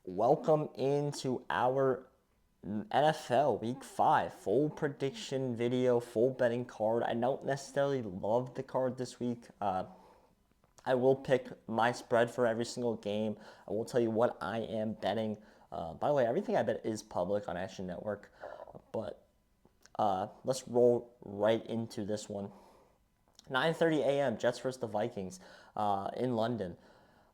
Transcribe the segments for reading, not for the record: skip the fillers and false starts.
Welcome into our NFL Week 5 full prediction video, full betting card. I don't necessarily love the card this week. I will pick my spread for every single game. I will tell you what I am betting. By the way, everything I bet is public on Action Network. But let's roll right into this one. 9:30 a.m. Jets versus the Vikings in London.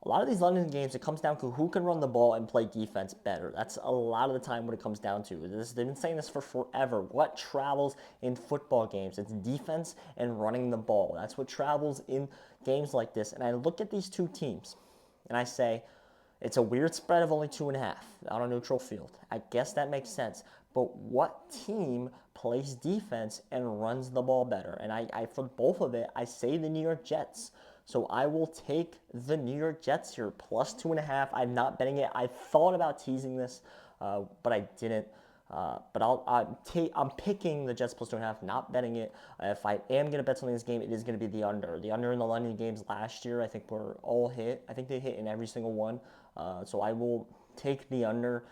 A lot of these London games, it comes down to who can run the ball and play defense better. That's a lot of the time what it comes down to. They've been saying this for forever. What travels in football games? It's defense and running the ball. That's what travels in games like this. And I look at these two teams, and I say, it's a weird spread of only 2.5 on a neutral field. I guess that makes sense. But what team plays defense and runs the ball better? And I for both of it, I say the New York Jets. So I will take the New York Jets here, plus 2.5. I'm not betting it. I thought about teasing this, but I didn't. But I'm picking the Jets plus 2.5, not betting it. If I am going to bet something in this game, it is going to be the under. The under in the London games last year, I think were all hit. I think they hit in every single one. So I will take the under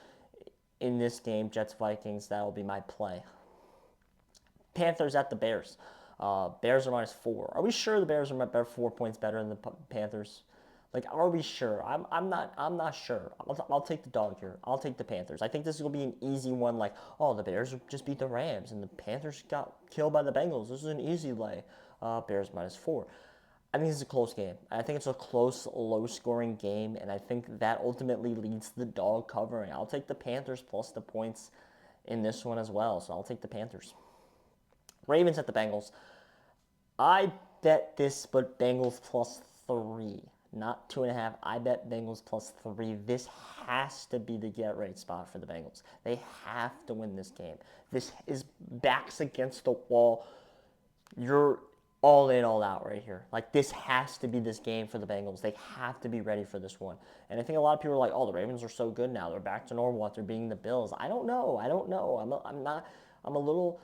in this game, Jets Vikings. That will be my play. Panthers at the Bears. Bears are -4. Are we sure the Bears are 4 points better than the Panthers? Like, are we sure? I'm not sure. I'll take the dog here. I'll take the Panthers. I think this will be an easy one. Like, oh, the Bears just beat the Rams and the Panthers got killed by the Bengals. This is an easy lay. Bears -4. I think it's a close game. I think it's a close, low-scoring game, and I think that ultimately leads to the dog covering. I'll take the Panthers plus the points in this one as well, so I'll take the Panthers. Ravens at the Bengals. I bet this, but Bengals +3, not 2.5. I bet Bengals +3. This has to be the get right spot for the Bengals. They have to win this game. This is backs against the wall. You're all in, all out right here. Like, this has to be this game for the Bengals. They have to be ready for this one. And I think a lot of people are like, oh, the Ravens are so good now. They're back to normal after beating the Bills. I don't know. I'm a little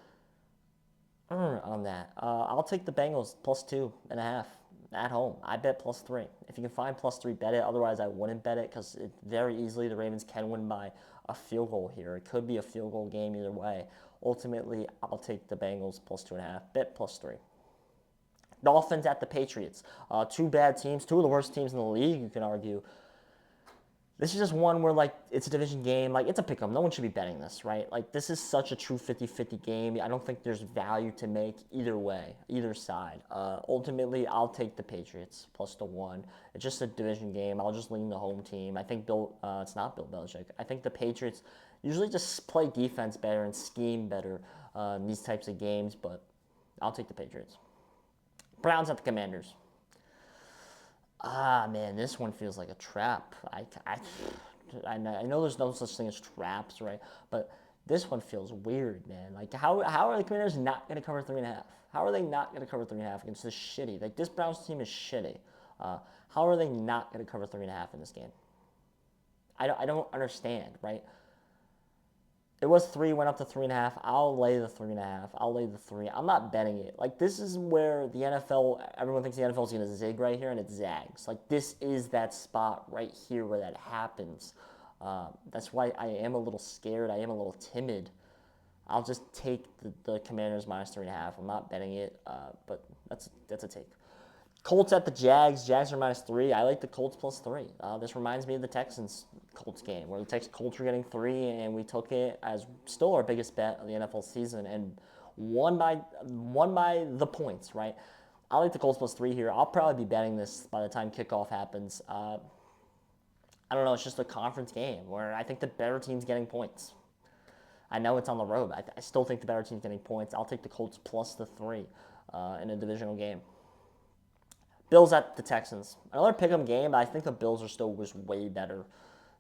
on that. I'll take the Bengals +2.5 at home. I bet +3. If you can find +3, bet it. Otherwise, I wouldn't bet it because very easily the Ravens can win by a field goal here. It could be a field goal game either way. Ultimately, I'll take the Bengals +2.5. Bet +3. Dolphins at the Patriots. Two bad teams, two of the worst teams in the league, you can argue. This is just one where, like, it's a division game. Like, it's a pick 'em. No one should be betting this, right? Like, this is such a true 50-50 game. I don't think there's value to make either way, either side. Ultimately, I'll take the Patriots +1. It's just a division game. I'll just lean the home team. I think it's not Bill Belichick. I think the Patriots usually just play defense better and scheme better in these types of games, but I'll take the Patriots. Browns at the Commanders. Man, this one feels like a trap. I know there's no such thing as traps, right? But this one feels weird, man. Like, how are the Commanders not going to cover 3.5? How are they not going to cover 3.5 against this shitty? Like, this Browns team is shitty. How are they not going to cover 3.5 in this game? I don't understand, right? It was 3, went up to 3.5. I'll lay the 3.5. I'll lay the 3. I'm not betting it. Like, this is where the NFL, everyone thinks the NFL is going to zig right here, and it zags. Like, this is that spot right here where that happens. That's why I am a little scared. I am a little timid. I'll just take the Commanders -3.5. I'm not betting it, but that's a take. Colts at the Jags. Jags are -3. I like the Colts +3. This reminds me of the Texans Colts game where the Colts were getting 3 and we took it as still our biggest bet of the NFL season and won by the points, right? I like the Colts +3 here. I'll probably be betting this by the time kickoff happens. I don't know. It's just a conference game where I think the better team's getting points. I know it's on the road. But I still think the better team's getting points. I'll take the Colts +3 in a divisional game. Bills at the Texans. Another pick'em game, but I think the Bills are still just way better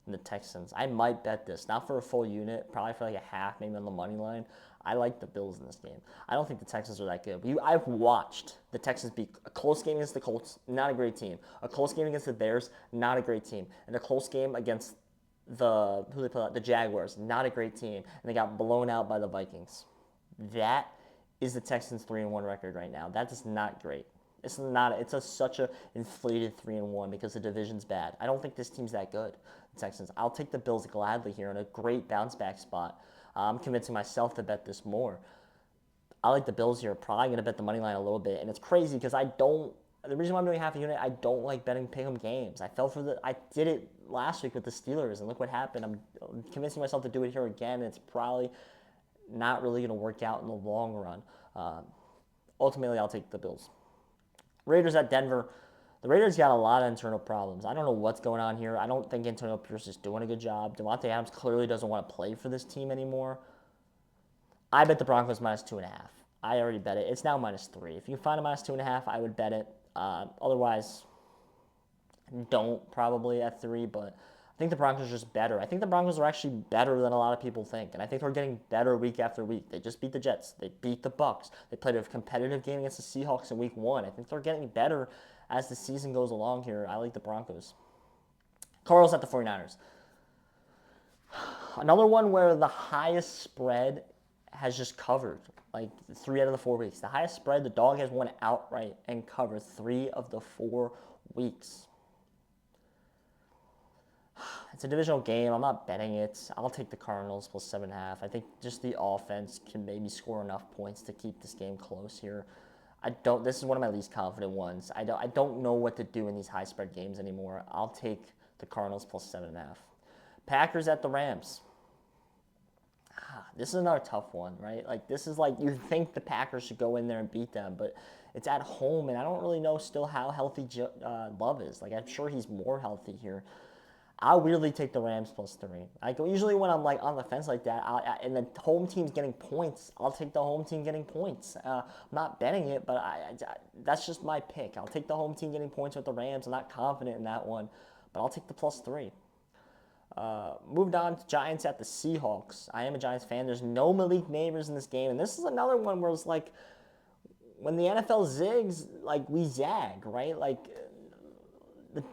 than the Texans. I might bet this, not for a full unit, probably for like a half, maybe on the money line. I like the Bills in this game. I don't think the Texans are that good. I've watched the Texans be a close game against the Colts, not a great team. A close game against the Bears, not a great team. And a close game against the Jaguars, not a great team. And they got blown out by the Vikings. That is the Texans' 3-1 record right now. That is not great. It's not. It's such a inflated 3-1 because the division's bad. I don't think this team's that good. The Texans. I'll take the Bills gladly here in a great bounce back spot. I'm convincing myself to bet this more. I like the Bills here. Probably going to bet the money line a little bit, and it's crazy because I don't. The reason why I'm doing half a unit, I don't like betting pick'em games. I did it last week with the Steelers, and look what happened. I'm convincing myself to do it here again. It's probably not really going to work out in the long run. Ultimately, I'll take the Bills. Raiders at Denver. The Raiders got a lot of internal problems. I don't know what's going on here. I don't think Antonio Pierce is doing a good job. Devontae Adams clearly doesn't want to play for this team anymore. I bet the Broncos -2.5. I already bet it. It's now -3. If you find a -2.5, I would bet it. Otherwise, don't probably at 3, but I think the Broncos are just better. I think the Broncos are actually better than a lot of people think, and I think they're getting better week after week. They just beat the Jets. They beat the Bucs. They played a competitive game against the Seahawks in week 1. I think they're getting better as the season goes along here. I like the Broncos. Cardinals at the 49ers. Another one where the highest spread has just covered, like 3 out of the 4 weeks. The highest spread, the dog has won outright and covered 3 of the 4 weeks. It's a divisional game. I'm not betting it. I'll take the Cardinals +7.5. I think just the offense can maybe score enough points to keep this game close here. This is one of my least confident ones. I don't know what to do in these high spread games anymore. I'll take the Cardinals +7.5. Packers at the Rams. This is another tough one, right? Like, this is like you think the Packers should go in there and beat them, but it's at home, and I don't really know still how healthy Love is. Like, I'm sure he's more healthy here. I'll weirdly take the Rams +3. Usually when I'm like on the fence like that, and the home team's getting points, I'll take the home team getting points. I'm not betting it, but that's just my pick. I'll take the home team getting points with the Rams. I'm not confident in that one, but I'll take the +3. Moved on to Giants at the Seahawks. I am a Giants fan. There's no Malik Nabers in this game, and this is another one where it's like when the NFL zigs, like we zag, right? Like,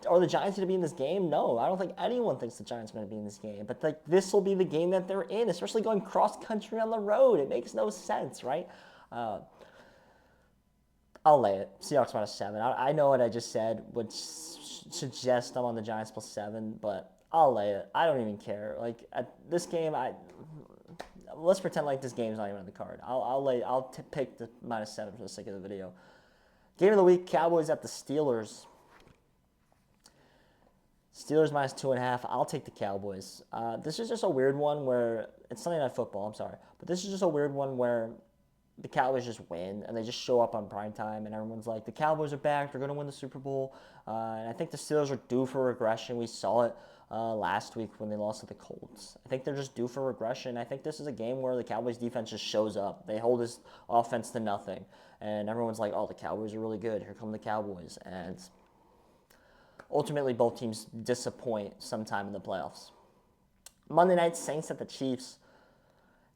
are the Giants going to be in this game? No, I don't think anyone thinks the Giants are going to be in this game. But like, this will be the game that they're in, especially going cross country on the road. It makes no sense, right? I'll lay it. Seahawks -7. I know what I just said would suggest I'm on the Giants +7, but I'll lay it. I don't even care. Like, at this game, let's pretend like this game's not even on the card. I'll pick the -7 for the sake of the video. Game of the week: Cowboys at the Steelers. Steelers -2.5. I'll take the Cowboys. This is just a weird one where it's Sunday Night Football. I'm sorry, but this is just a weird one where the Cowboys just win and they just show up on primetime and everyone's like, the Cowboys are back. They're going to win the Super Bowl. And I think the Steelers are due for regression. We saw it last week when they lost to the Colts. I think they're just due for regression. I think this is a game where the Cowboys defense just shows up. They hold this offense to nothing, and everyone's like, oh, the Cowboys are really good. Here come the Cowboys. And ultimately, both teams disappoint sometime in the playoffs. Monday night, Saints at the Chiefs.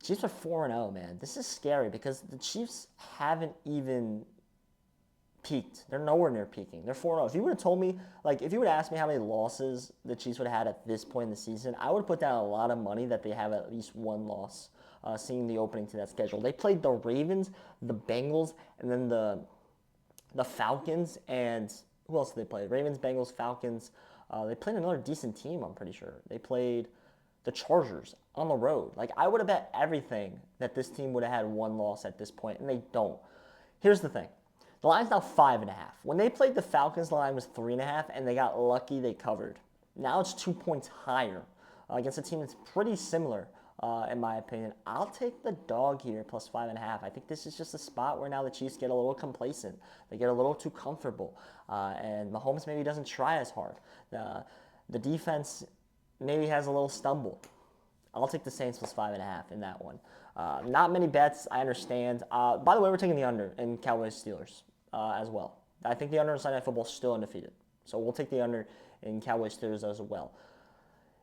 Chiefs are 4-0, man. This is scary because the Chiefs haven't even peaked. They're nowhere near peaking. They're 4-0. If you would have told me, like, if you would have asked me how many losses the Chiefs would have had at this point in the season, I would have put down a lot of money that they have at least one loss, seeing the opening to that schedule. They played the Ravens, the Bengals, and then the Falcons, and who else did they play? Ravens, Bengals, Falcons. They played another decent team, I'm pretty sure. They played the Chargers on the road. Like, I would have bet everything that this team would have had one loss at this point, and they don't. Here's the thing. The line's now 5.5. When they played the Falcons, the line was 3.5, and they got lucky they covered. Now it's 2 points higher against a team that's pretty similar, in my opinion. I'll take the dog here plus 5.5. I think this is just a spot where now the Chiefs get a little complacent. They get a little too comfortable, and Mahomes maybe doesn't try as hard. The defense maybe has a little stumble. I'll take the Saints plus 5.5 in that one. Not many bets, I understand. By the way, we're taking the under in Cowboys-Steelers as well. I think the under in Sunday Night Football is still undefeated. So we'll take the under in Cowboys-Steelers as well.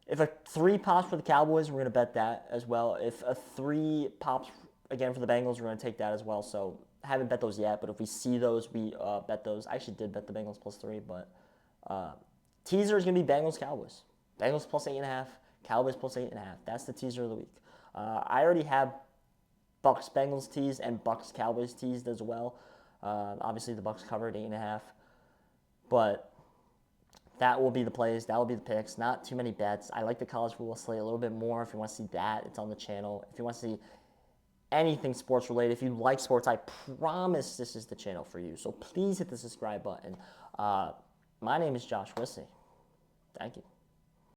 If a 3 pops for the Cowboys, we're going to bet that as well. If a 3 pops again for the Bengals, we're going to take that as well. So haven't bet those yet, but if we see those, we bet those. I actually did bet the Bengals plus 3, but teaser is going to be Bengals-Cowboys. Bengals plus 8.5, Cowboys plus 8.5. That's the teaser of the week. I already have Bucs-Bengals teased and Bucs-Cowboys teased as well. Obviously, the Bucks covered 8.5, but that will be the plays. That will be the picks. Not too many bets. I like the college football slate a little bit more. If you want to see that, it's on the channel. If you want to see anything sports related, if you like sports, I promise this is the channel for you. So please hit the subscribe button. My name is Josh Wissey. Thank you.